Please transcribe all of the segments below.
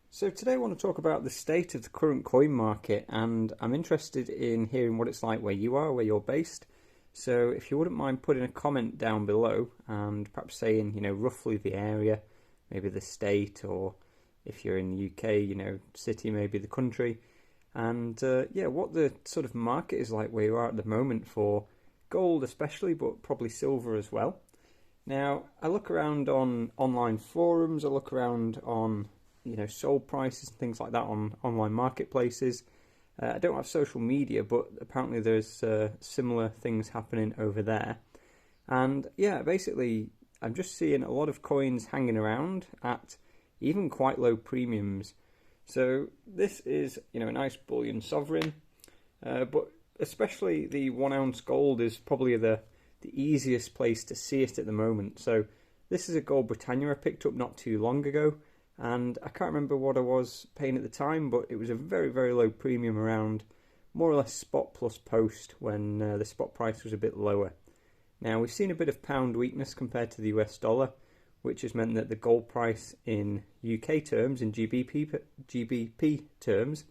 So today I want to talk about the state of the current coin market, and I'm interested in hearing what it's like where you are, where you're based. So if you wouldn't mind putting a comment down below and perhaps saying, roughly the area, maybe the state, or if you're in the UK, city, maybe the country, and what the sort of market is like where you are at the moment for gold especially, but probably silver as well. Now, I look around on online forums, I look around on sold prices and things like that on online marketplaces. I don't have social media, but apparently there's similar things happening over there. And yeah, basically, I'm just seeing a lot of coins hanging around at even quite low premiums. So this is, a nice bullion sovereign, but especially the 1 ounce gold is probably the easiest place to see it at the moment. So this is a gold Britannia I picked up not too long ago, and I can't remember what I was paying at the time, but it was a very, very low premium, around more or less spot plus post, when the spot price was a bit lower. Now, we've seen a bit of pound weakness compared to the US dollar, which has meant that the gold price in UK terms, in GBP terms,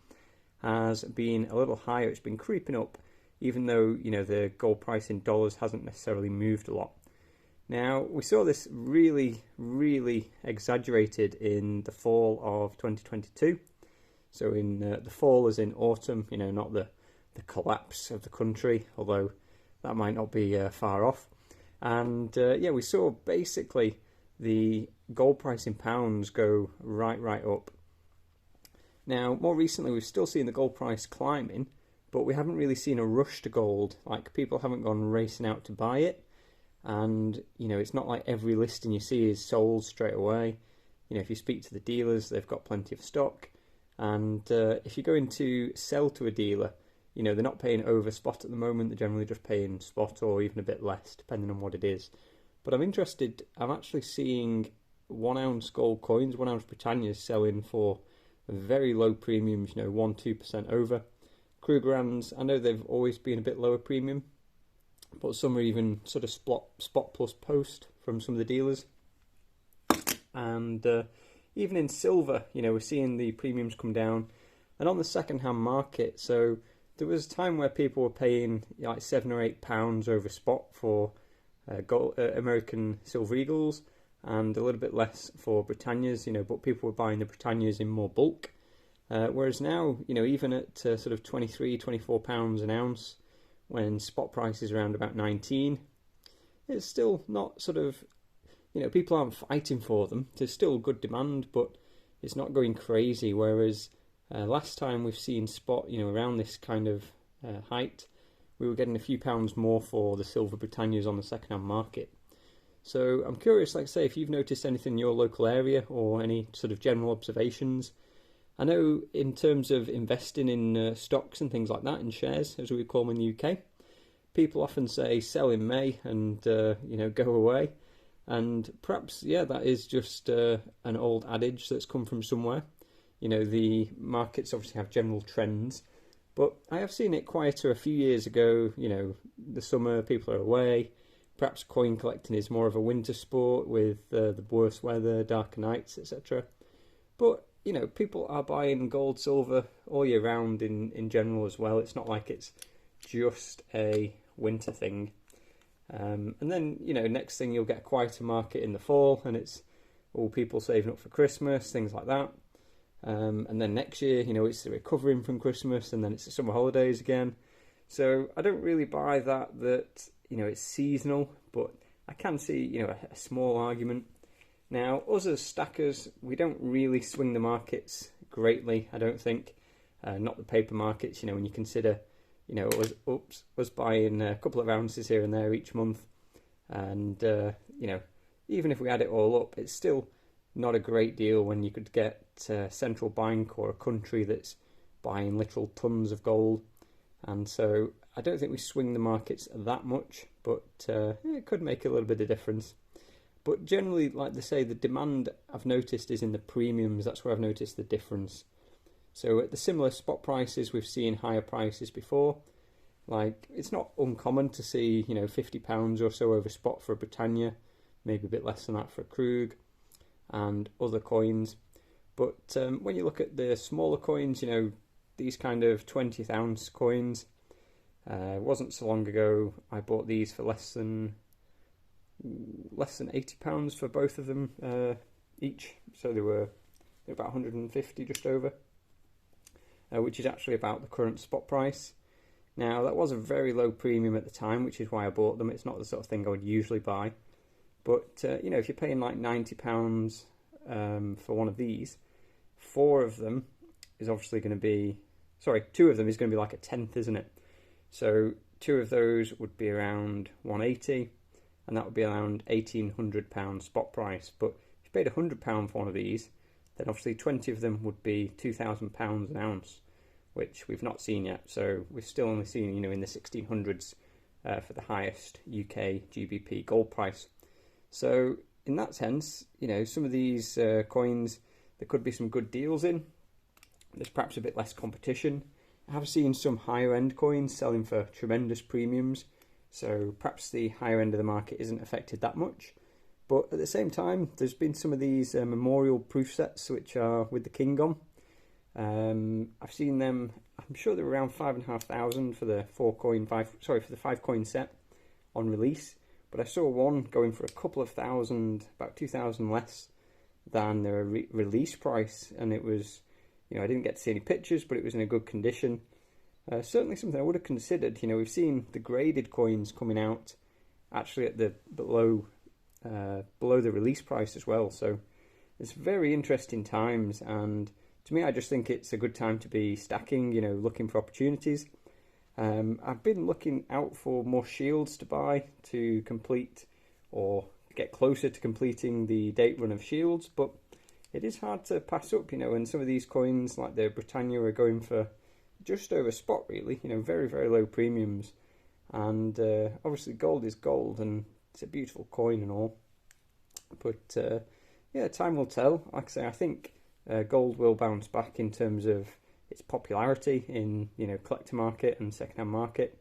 has been a little higher. It's been creeping up, even though the gold price in dollars hasn't necessarily moved a lot. Now, we saw this really, really exaggerated in the fall of 2022. So in the fall as in autumn, not the collapse of the country, although that might not be far off. And we saw basically the gold price in pounds go right up. Now, more recently, we've still seen the gold price climbing, but we haven't really seen a rush to gold. Like, people haven't gone racing out to buy it. And, it's not like every listing you see is sold straight away. If you speak to the dealers, they've got plenty of stock. And if you're going to sell to a dealer, they're not paying over spot at the moment. They're generally just paying spot or even a bit less, depending on what it is. But I'm actually seeing 1 ounce gold coins, 1 ounce Britannias selling for very low premiums, 1-2% over. Krugerrands, I know they've always been a bit lower premium, but some are even sort of spot plus post from some of the dealers. And even in silver, we're seeing the premiums come down. And on the second-hand market, so there was a time where people were paying like £7 or £8 over spot for American Silver Eagles, and a little bit less for Britannias, but people were buying the Britannias in more bulk. Whereas now, even at sort of £23-24 an ounce, when spot price is around about 19, it's still not sort of, people aren't fighting for them. There's still good demand, but it's not going crazy. Whereas last time we've seen spot, around this kind of height, we were getting a few pounds more for the Silver Britannias on the second-hand market. So I'm curious, like I say, if you've noticed anything in your local area or any sort of general observations. I know in terms of investing in stocks and things like that, in shares, as we call them in the UK, people often say sell in May and, go away. And perhaps, that is just an old adage that's come from somewhere. The markets obviously have general trends, but I have seen it quieter a few years ago. The summer, people are away. Perhaps coin collecting is more of a winter sport with the worse weather, darker nights, etc. But people are buying gold, silver all year round in general as well. It's not like it's just a winter thing. And then, next thing you'll get a quieter market in the fall, and it's all people saving up for Christmas, things like that. And then next year, it's the recovering from Christmas, and then it's the summer holidays again. So I don't really buy that it's seasonal, but I can see, a small argument. Now, us as stackers, we don't really swing the markets greatly, I don't think. Not the paper markets, when you consider, us buying a couple of ounces here and there each month. And, even if we add it all up, it's still not a great deal when you could get a central bank or a country that's buying literal tons of gold. And so I don't think we swing the markets that much, but it could make a little bit of difference. But generally, like they say, the demand I've noticed is in the premiums. That's where I've noticed the difference. So at the similar spot prices, we've seen higher prices before. Like, it's not uncommon to see, £50 or so over spot for a Britannia, maybe a bit less than that for a Krug and other coins. But when you look at the smaller coins, you know, these kind of 20th ounce coins, it wasn't so long ago I bought these for less than £80 for both of them each. So they were about 150 just over, which is actually about the current spot price. Now that was a very low premium at the time, which is why I bought them. It's not the sort of thing I would usually buy, but you know, if you're paying like £90 for one of these, four of them is obviously going to be, sorry, two of them is going to be like a tenth, isn't it? So two of those would be around 180, and that would be around £1,800 spot price. But if you paid £100 for one of these, then obviously 20 of them would be £2,000 an ounce, which we've not seen yet. So we've still only seen, you know, in the 1600s for the highest UK GBP gold price. So in that sense, you know, some of these coins, there could be some good deals in. There's perhaps a bit less competition. I have seen some higher end coins selling for tremendous premiums, so perhaps the higher end of the market isn't affected that much. But at the same time, there's been some of these memorial proof sets which are with the king on. I've seen them. I'm sure they're around 5,500 for the for the 5 coin set on release. But I saw one going for a couple of thousand, about 2,000 less than the release price, and it was, you know, I didn't get to see any pictures, but it was in a good condition. Certainly something I would have considered. You know, we've seen the graded coins coming out actually at the below the release price as well. So it's very interesting times, and to me, I just think it's a good time to be stacking, you know, looking for opportunities. I've been looking out for more shields to buy to complete or get closer to completing the date run of shields, but it is hard to pass up, you know, and some of these coins like the Britannia are going for just over spot, really, you know, very, very low premiums. And obviously gold is gold, and it's a beautiful coin and all. But yeah, time will tell. Like I say, I think gold will bounce back in terms of its popularity in, you know, collector market and second-hand market.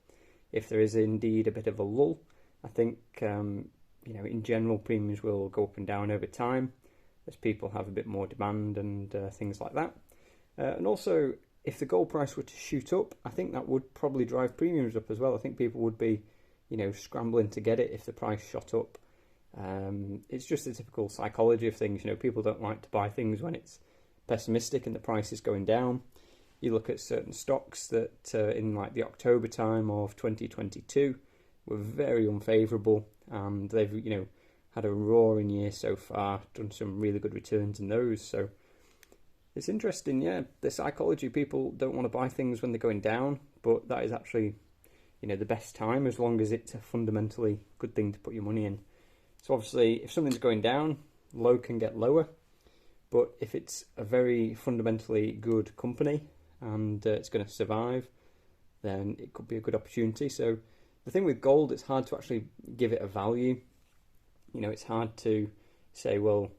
If there is indeed a bit of a lull, I think you know, in general, premiums will go up and down over time as people have a bit more demand and things like that. And also, if the gold price were to shoot up, I think that would probably drive premiums up as well. I think people would be, you know, scrambling to get it if the price shot up. It's just the typical psychology of things. You know, people don't like to buy things when it's pessimistic and the price is going down. You look at certain stocks that in like the October time of 2022 were very unfavourable, and they've, you know, had a roaring year so far, done some really good returns in those. So it's interesting, yeah, the psychology. People don't want to buy things when they're going down, but that is actually, you know, the best time as long as it's a fundamentally good thing to put your money in. So obviously, if something's going down, low can get lower, but if it's a very fundamentally good company and it's going to survive, then it could be a good opportunity. So the thing with gold, it's hard to actually give it a value. You know, it's hard to say, well,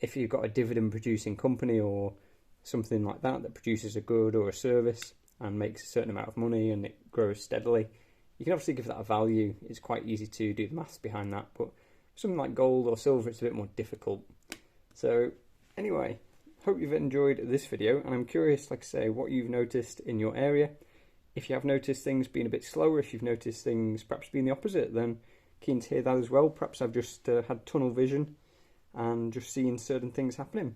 if you've got a dividend producing company or something like that that produces a good or a service and makes a certain amount of money and it grows steadily, you can obviously give that a value. It's quite easy to do the maths behind that, but something like gold or silver, it's a bit more difficult. So anyway, hope you've enjoyed this video, and I'm curious, like I say, what you've noticed in your area. If you have noticed things being a bit slower, if you've noticed things perhaps being the opposite, then keen to hear that as well. Perhaps I've just had tunnel vision and just seeing certain things happening.